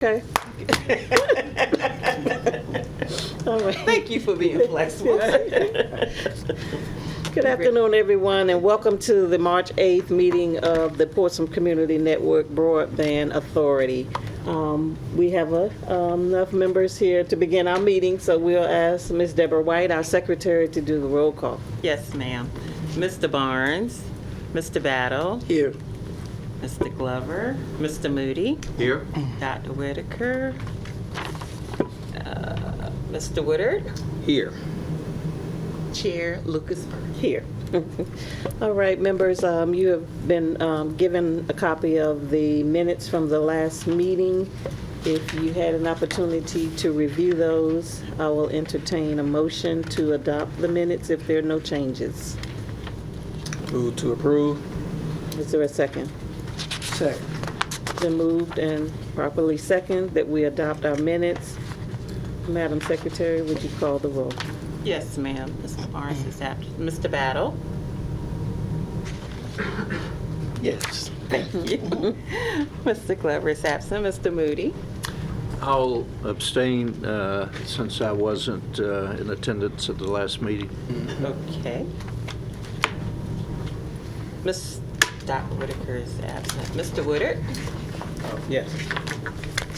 Okay. All right. Thank you for being flexible. Good afternoon, everyone, and welcome to the March 8th meeting of the Portsmouth Community Network Broadband Authority. We have enough members here to begin our meeting, so we'll ask Ms. Deborah White, our secretary, to do the roll call. Yes, ma'am. Mr. Barnes, Mr. Battle, Here. Mr. Glover, Mr. Moody, Here. Dr. Whitaker, Mr. Woodard, Here. Chair Lucas Burke. Here. All right, members, you have been given a copy of the minutes from the last meeting. If you had an opportunity to review those, I will entertain a motion to adopt the minutes if there are no changes. Move to approve. Is there a second? Second. It's been moved and properly second that we adopt our minutes. Madam Secretary, would you call the roll? Yes, ma'am. Mr. Barnes is absent. Mr. Battle. Yes. Thank you. Mr. Glover is absent. Mr. Moody. I'll abstain since I wasn't in attendance at the last meeting. Okay. Dr. Whitaker is absent. Mr. Woodard. Yes.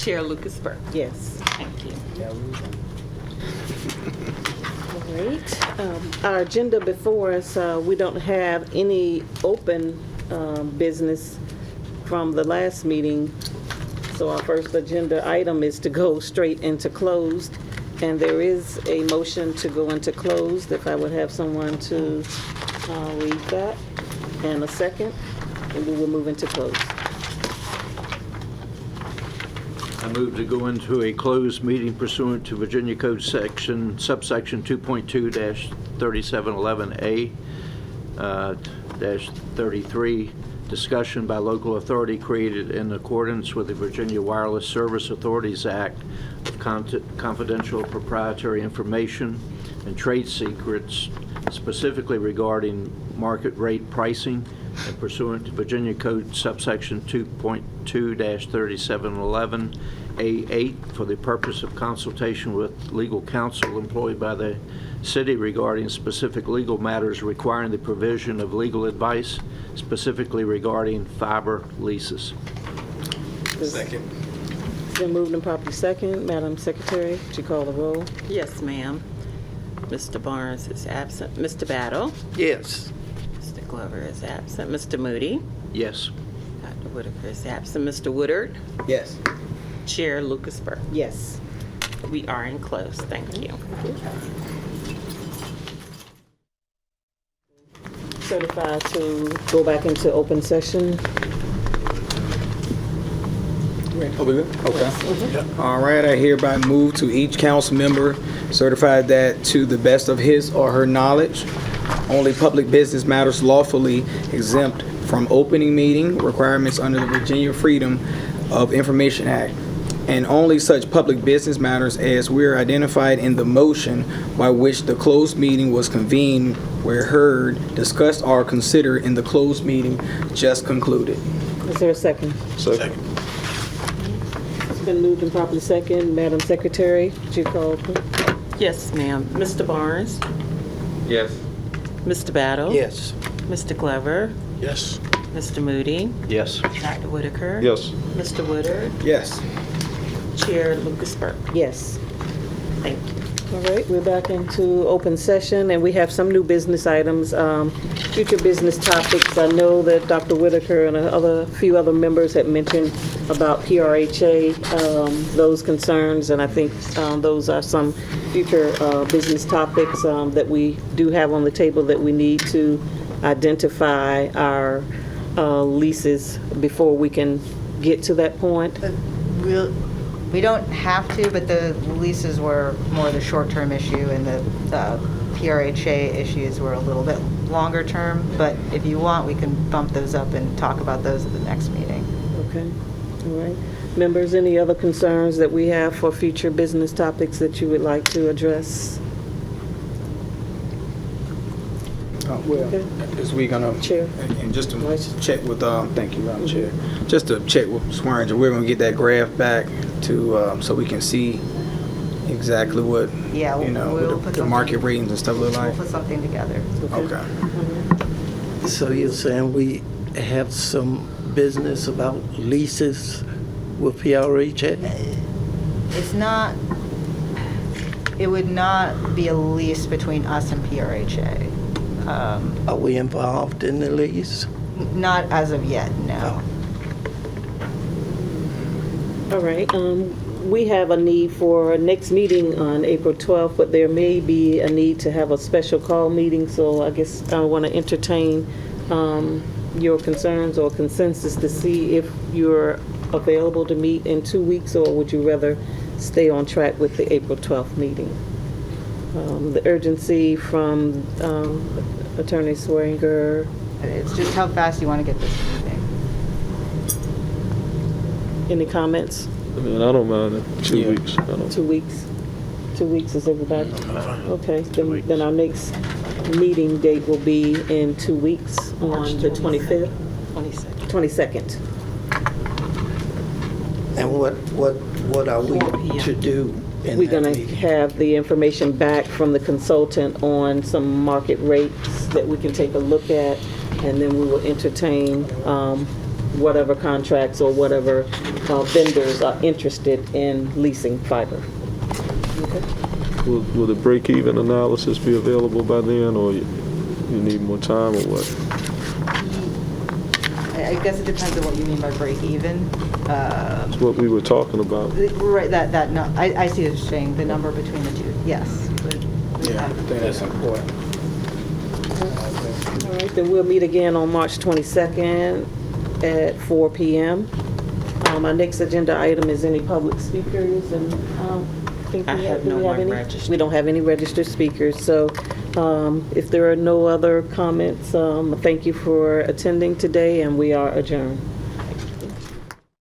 Chair Lucas Burke. Yes. Thank you. All right. Our agenda before us, we don't have any open business from the last meeting. So our first agenda item is to go straight into closed. And there is a motion to go into closed. If I would have someone to read that. And a second, and we will move into closed. I move to go into a closed meeting pursuant to Virginia Code subsection 2.2-3711A-33, discussion by local authority created in accordance with the Virginia Wireless Service Authorities Act of confidential proprietary information and trade secrets, specifically regarding market rate pricing and pursuant to Virginia Code subsection 2.2-3711A8 for the purpose of consultation with legal counsel employed by the city regarding specific legal matters requiring the provision of legal advice, specifically regarding fiber leases. Second. It's been moved and properly second. Madam Secretary, would you call the roll? Yes, ma'am. Mr. Barnes is absent. Mr. Battle. Yes. Mr. Glover is absent. Mr. Moody. Yes. Dr. Whitaker is absent. Mr. Woodard. Yes. Chair Lucas Burke. Yes. We are in close. Thank you. Certified to go back into open session. Oh, we good? Okay. All right, I hereby move to each council member certified that to the best of his or her knowledge, only public business matters lawfully exempt from opening meeting requirements under the Virginia Freedom of Information Act, and only such public business matters as were identified in the motion by which the closed meeting was convened were heard, discussed, or considered in the closed meeting just concluded. Is there a second? Second. It's been moved and properly second. Madam Secretary, would you call? Yes, ma'am. Mr. Barnes. Yes. Mr. Battle. Yes. Mr. Glover. Yes. Mr. Moody. Yes. Dr. Whitaker. Yes. Mr. Woodard. Yes. Chair Lucas Burke. Yes. Thank you. All right, we're back into open session, and we have some new business items, future business topics. I know that Dr. Whitaker and a few other members had mentioned about PRHA, those concerns, and I think those are some future business topics that we do have on the table that we need to identify our leases before we can get to that point. We don't have to, but the leases were more the short-term issue, and the PRHA issues were a little bit longer term. But if you want, we can bump those up and talk about those at the next meeting. Okay, all right. Members, any other concerns that we have for future business topics that you would like to address? come, well, Okay. is we gonna? Chair. And just to Vice. check with, thank you, Madam Chair. Just to check with Swearingen, we're gonna get that graph back to, so we can see exactly what, Yeah, you know, we'll what put the market something- ratings and stuff look We'll like. put something together. Okay. So you're saying we have some business about leases with PRHA? It's not, it would not be a lease between us and PRHA. Are we involved in the lease? Not as of yet, no. All right, we have a need for a next meeting on April 12th, but there may be a need to have a special call meeting, so I guess I want to entertain your concerns or consensus to see if you're available to meet in 2 weeks, or would you rather stay on track with the April 12th meeting? The urgency from Attorney Swearinger. It's just how fast you want to get this moving. Any comments? I mean, I don't mind it. 2 Yeah. weeks. I don't. 2 weeks? 2 weeks is everybody? Okay, then our next meeting date will be in 2 weeks on the 25th? 22nd. And what are we to do in We're that going to meeting? have the information back from the consultant on some market rates that we can take a look at, and then we will entertain whatever contracts or whatever vendors are interested in leasing fiber. Will the break-even analysis be available by then, or you need more time, or what? I guess it depends on what you mean by break even. That's what we were talking about. Right, that, no, I see what you're saying, the number between the two, yes. Yeah, I think that's important. All right, then we'll meet again on March 22nd at 4 p.m. Our next agenda item is any public speakers, and think I we have do no we have one any? registered. We don't have any registered speakers, so if there are no other comments, thank you for attending today, and we are adjourned.